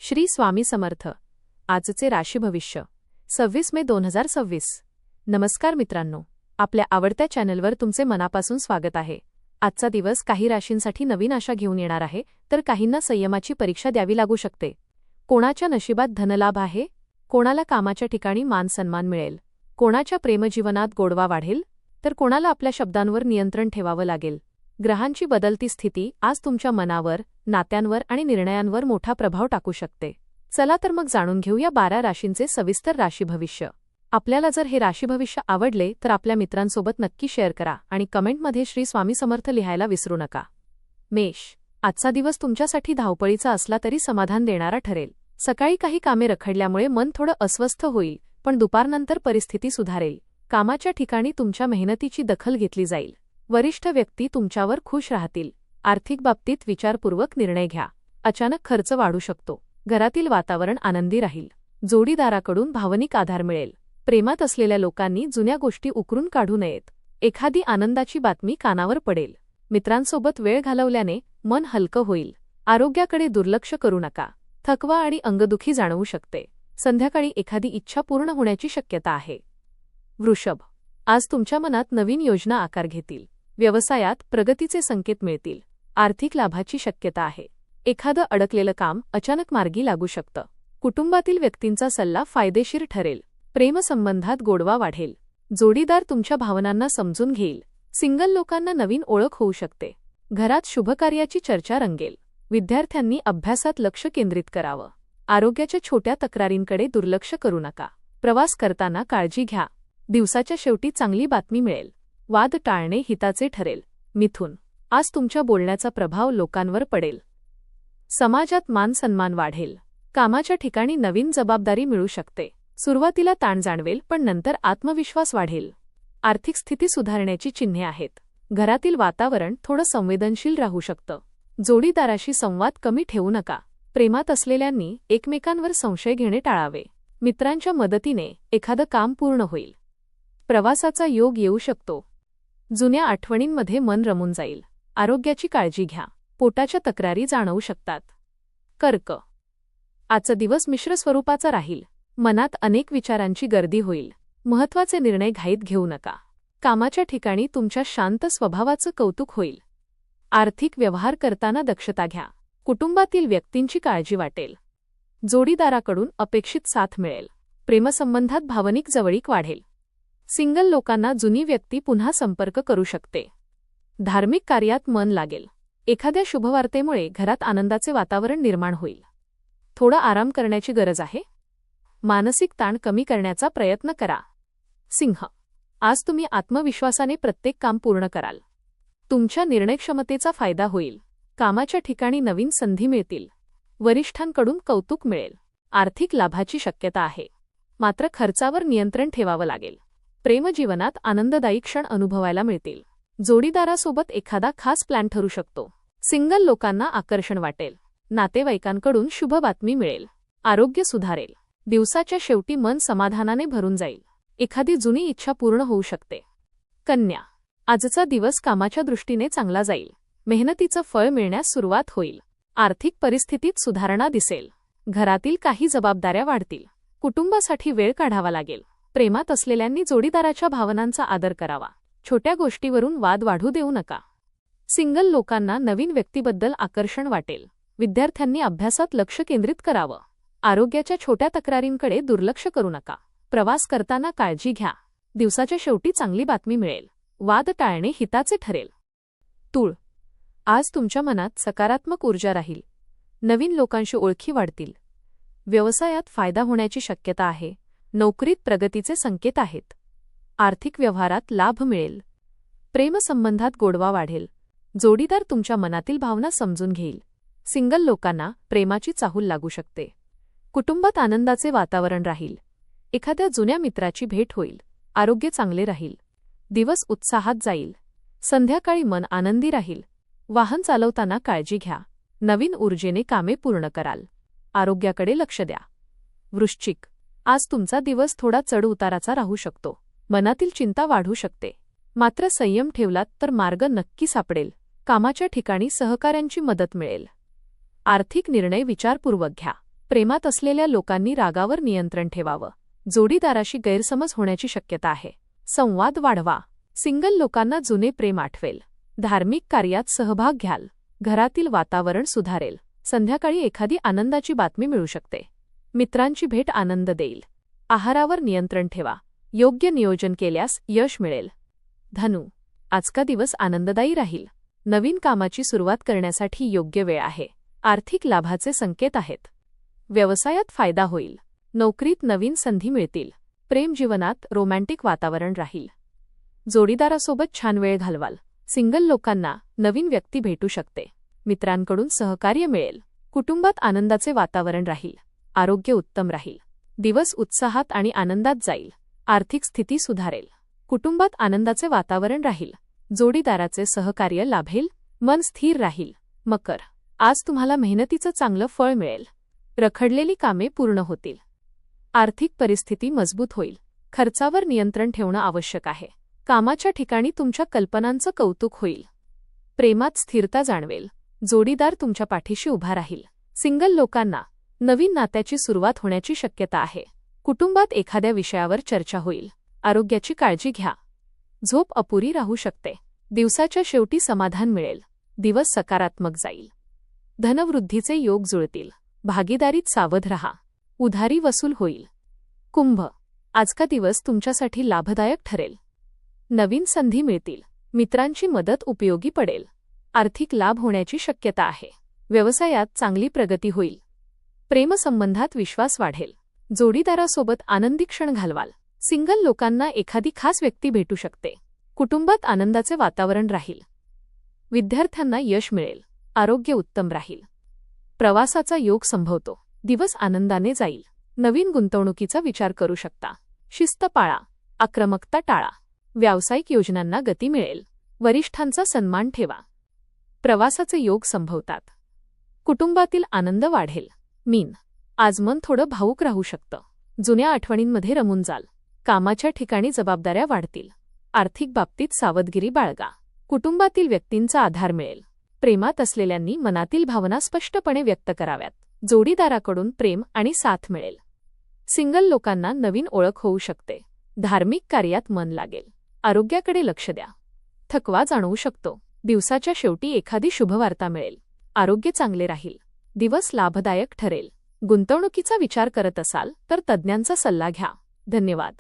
श्री स्वामी समर्थ. आजचे राशी भविष्य 26 मे 2026. नमस्कार मित्रांनो, आपल्या आवडत्या चॅनलवर तुमचे मनापासून स्वागत आहे. आजचा दिवस काही राशींसाठी नवीन आशा घेऊन येणार आहे, तर काहींना संयमाची परीक्षा द्यावी लागू शकते. कोणाच्या नशिबात धनलाभ आहे, कोणाला कामाच्या ठिकाणी मान सन्मान मिळेल, कोणाच्या प्रेमजीवनात गोडवा वाढेल, तर कोणाला आपल्या शब्दांवर नियंत्रण ठेवावं लागेल. ग्रहांची बदलती स्थिती आज तुमच्या मनावर, नात्यांवर आणि निर्णयांवर मोठा प्रभाव टाकू शकते. चला तर मग जाणून घेऊया 12 राशींचे सविस्तर राशी भविष्य. आपल्याला जर हे राशी भविष्य आवडले तर आपल्या मित्रांसोबत नक्की शेअर करा आणि कमेंटमध्ये श्री स्वामी समर्थ लिहायला विसरू नका. मेष. आजचा दिवस तुमच्यासाठी धावपळीचा असला तरी समाधान देणारा ठरेल. सकाळी काही कामे रखडल्यामुळे मन थोडं अस्वस्थ होईल, पण दुपारनंतर परिस्थिती सुधारेल. कामाच्या ठिकाणी तुमच्या मेहनतीची दखल घेतली जाईल. वरिष्ठ व्यक्ती तुमच्यावर खुश राहतील. आर्थिक बाबतीत विचारपूर्वक निर्णय घ्या. अचानक खर्च वाढू शकतो. घरातील वातावरण आनंदी राहील. जोडीदाराकडून भावनिक आधार मिळेल. प्रेमात असलेल्या लोकांनी जुन्या गोष्टी उकरून काढू नयेत. एखादी आनंदाची बातमी कानावर पडेल. मित्रांसोबत वेळ घालवल्याने मन हलकं होईल. आरोग्याकडे दुर्लक्ष करू नका. थकवा आणि अंगदुखी जाणवू शकते. संध्याकाळी एखादी इच्छा पूर्ण होण्याची शक्यता आहे. वृषभ. आज तुमच्या मनात नवीन योजना आकार घेतील. व्यवसायात प्रगतीचे संकेत मिळतील. आर्थिक लाभाची शक्यता आहे. एखादं अडकलेलं काम अचानक मार्गी लागू शकतं. कुटुंबातील व्यक्तींचा सल्ला फायदेशीर ठरेल. प्रेमसंबंधात गोडवा वाढेल. जोडीदार तुमच्या भावनांना समजून घेईल. सिंगल लोकांना नवीन ओळख होऊ शकते. घरात शुभकार्याची चर्चा रंगेल. विद्यार्थ्यांनी अभ्यासात लक्ष केंद्रित करावं. आरोग्याच्या छोट्या तक्रारींकडे दुर्लक्ष करू नका. प्रवास करताना काळजी घ्या. दिवसाच्या शेवटी चांगली बातमी मिळेल. वाद टाळणे हिताचे ठरेल. मिथुन. आज तुमच्या बोलण्याचा प्रभाव लोकांवर पडेल. समाजात मान सन्मान वाढेल. कामाच्या ठिकाणी नवीन जबाबदारी मिळू शकते. सुरुवातीला ताण जाणवेल, पण नंतर आत्मविश्वास वाढेल. आर्थिक स्थिती सुधारण्याची चिन्हे आहेत. घरातील वातावरण थोडं संवेदनशील राहू शकतं. जोडीदाराशी संवाद कमी ठेवू नका. प्रेमात असलेल्यांनी एकमेकांवर संशय घेणे टाळावे. मित्रांच्या मदतीने एखादं काम पूर्ण होईल. प्रवासाचा योग येऊ शकतो. जुन्या आठवणींमध्ये मन रमून जाईल. आरोग्याची काळजी घ्या. पोटाच्या तक्रारी जाणवू शकतात. कर्क. आजचा दिवस मिश्र स्वरूपाचा राहील. मनात अनेक विचारांची गर्दी होईल. महत्त्वाचे निर्णय घाईत घेऊ नका. कामाच्या ठिकाणी तुमच्या शांत स्वभावाचं कौतुक होईल. आर्थिक व्यवहार करताना दक्षता घ्या. कुटुंबातील व्यक्तींची काळजी वाटेल. जोडीदाराकडून अपेक्षित साथ मिळेल. प्रेमसंबंधात भावनिक जवळीक वाढेल. सिंगल लोकांना जुनी व्यक्ती पुन्हा संपर्क करू शकते. धार्मिक कार्यात मन लागेल. एखाद्या शुभवार्तेमुळे घरात आनंदाचे वातावरण निर्माण होईल. थोडा आराम करण्याची गरज आहे. मानसिक ताण कमी करण्याचा प्रयत्न करा. सिंह. आज तुम्ही आत्मविश्वासाने प्रत्येक काम पूर्ण कराल. तुमच्या निर्णयक्षमतेचा फायदा होईल. कामाच्या ठिकाणी नवीन संधी मिळतील. वरिष्ठांकडून कौतुक मिळेल. आर्थिक लाभाची शक्यता आहे. मात्र खर्चावर नियंत्रण ठेवावं लागेल. प्रेमजीवनात आनंददायी क्षण अनुभवायला मिळतील. जोडीदारासोबत एखादा खास प्लॅन ठरू शकतो. सिंगल लोकांना आकर्षण वाटेल. नातेवाईकांकडून शुभ बातमी मिळेल. आरोग्य सुधारेल. दिवसाच्या शेवटी मन समाधानाने भरून जाईल. एखादी जुनी इच्छा पूर्ण होऊ शकते. कन्या. आजचा दिवस कामाच्या दृष्टीने चांगला जाईल. मेहनतीचं फळ मिळण्यास सुरुवात होईल. आर्थिक परिस्थितीत सुधारणा दिसेल. घरातील काही जबाबदाऱ्या वाढतील. कुटुंबासाठी वेळ काढावा लागेल. प्रेमात असलेल्यांनी जोडीदाराच्या भावनांचा आदर करावा. छोट्या गोष्टीवरून वाद वाढू देऊ नका. सिंगल लोकांना नवीन व्यक्तीबद्दल आकर्षण वाटेल. विद्यार्थ्यांनी अभ्यासात लक्ष केंद्रित करावं. आरोग्याच्या छोट्या तक्रारींकडे दुर्लक्ष करू नका. प्रवास करताना काळजी घ्या. दिवसाच्या शेवटी चांगली बातमी मिळेल. वाद टाळणे हिताचे ठरेल. तूळ. आज तुमच्या मनात सकारात्मक ऊर्जा राहील. नवीन लोकांशी ओळखी वाढतील. व्यवसायात फायदा होण्याची शक्यता आहे. नोकरीत प्रगतीचे संकेत आहेत. आर्थिक व्यवहारात लाभ मिळेल. प्रेमसंबंधात गोडवा वाढेल. जोडीदार तुमच्या मनातील भावना समजून घेईल. सिंगल लोकांना प्रेमाची चाहूल लागू शकते. कुटुंबात आनंदाचे वातावरण राहील. एखाद्या जुन्या मित्राची भेट होईल. आरोग्य चांगले राहील. दिवस उत्साहात जाईल. संध्याकाळी मन आनंदी राहील. वाहन चालवताना काळजी घ्या. नवीन ऊर्जेने कामे पूर्ण कराल. आरोग्याकडे लक्ष द्या. वृश्चिक. आज तुमचा दिवस थोडा चढउताराचा राहू शकतो. मनातील चिंता वाढू शकते. मात्र संयम ठेवलात तर मार्ग नक्की सापडेल. कामाच्या ठिकाणी सहकाऱ्यांची मदत मिळेल. आर्थिक निर्णय विचारपूर्वक घ्या. प्रेमात असलेल्या लोकांनी रागावर नियंत्रण ठेवावं. जोडीदाराशी गैरसमज होण्याची शक्यता आहे. संवाद वाढवा. सिंगल लोकांना जुने प्रेम आठवेल. धार्मिक कार्यात सहभाग घ्याल. घरातील वातावरण सुधारेल. संध्याकाळी एखादी आनंदाची बातमी मिळू शकते. मित्रांची भेट आनंद देईल. आहारावर नियंत्रण ठेवा. योग्य नियोजन केल्यास यश मिळेल. धनु, आजचा दिवस आनंददायी राहील. नवीन कामाची सुरुवात करण्यासाठी योग्य वेळ आहे. आर्थिक लाभाचे संकेत आहेत. व्यवसायात फायदा होईल. नोकरीत नवीन संधी मिळतील. प्रेमजीवनात रोमॅन्टिक वातावरण राहील. जोडीदारासोबत छान वेळ घालवाल. सिंगल लोकांना नवीन व्यक्ती भेटू शकते. मित्रांकडून सहकार्य मिळेल. कुटुंबात आनंदाचे वातावरण राहील. आरोग्य उत्तम राहील. दिवस उत्साहात आणि आनंदात जाईल. आर्थिक स्थिती सुधारेल. कुटुंबात आनंदाचे वातावरण राहील. जोडीदाराचे सहकार्य लाभेल. मन स्थिर राहील. मकर, आज तुम्हाला मेहनतीचं चांगलं फळ मिळेल. रखडलेली कामे पूर्ण होतील. आर्थिक परिस्थिती मजबूत होईल. खर्चावर नियंत्रण ठेवणं आवश्यक आहे. कामाच्या ठिकाणी तुमच्या कल्पनांचं कौतुक होईल. प्रेमात स्थिरता जाणवेल. जोडीदार तुमच्या पाठीशी उभा राहील. सिंगल लोकांना नवीन नात्याची सुरुवात होण्याची शक्यता आहे. कुटुंबात एखाद्या विषयावर चर्चा होईल. आरोग्याची काळजी घ्या. झोप अपुरी राहू शकते. दिवसाच्या शेवटी समाधान मिळेल. दिवस सकारात्मक जाईल. धनवृद्धीचे योग जुळतील. भागीदारीत सावध रहा. उधारी वसूल होईल. कुंभ, आजचा दिवस तुमच्यासाठी लाभदायक ठरेल. नवीन संधी मिळतील. मित्रांची मदत उपयोगी पडेल. आर्थिक लाभ होण्याची शक्यता आहे. व्यवसायात चांगली प्रगती होईल. प्रेमसंबंधात विश्वास वाढेल. जोडीदारासोबत आनंदी क्षण घालवाल. सिंगल लोकांना एखादी खास व्यक्ती भेटू शकते. कुटुंबात आनंदाचे वातावरण राहील. विद्यार्थ्यांना यश मिळेल. आरोग्य उत्तम राहील. प्रवासाचा योग संभवतो. दिवस आनंदाने जाईल. नवीन गुंतवणुकीचा विचार करू शकता. शिस्त पाळा. आक्रमकता टाळा. व्यावसायिक योजनांना गती मिळेल. वरिष्ठांचा सन्मान ठेवा. प्रवासाचे योग संभवतात. कुटुंबातील आनंद वाढेल. मीन, आज मन थोडं भावूक राहू शकतं. जुन्या आठवणींमध्ये रमून जाल. कामाच्या ठिकाणी जबाबदाऱ्या वाढतील. आर्थिक बाबतीत सावधगिरी बाळगा. कुटुंबातील व्यक्तींचा आधार मिळेल. प्रेमात असलेल्यांनी मनातील भावना स्पष्टपणे व्यक्त कराव्यात. जोडीदाराकडून प्रेम आणि साथ मिळेल. सिंगल लोकांना नवीन ओळख होऊ शकते. धार्मिक कार्यात मन लागेल. आरोग्याकडे लक्ष द्या. थकवा जाणवू शकतो. दिवसाच्या शेवटी एखादी शुभवार्ता मिळेल. आरोग्य चांगले राहील. दिवस लाभदायक ठरेल. गुंतवणुकीचा विचार करत असाल तर तज्ज्ञांचा सल्ला घ्या. धन्यवाद.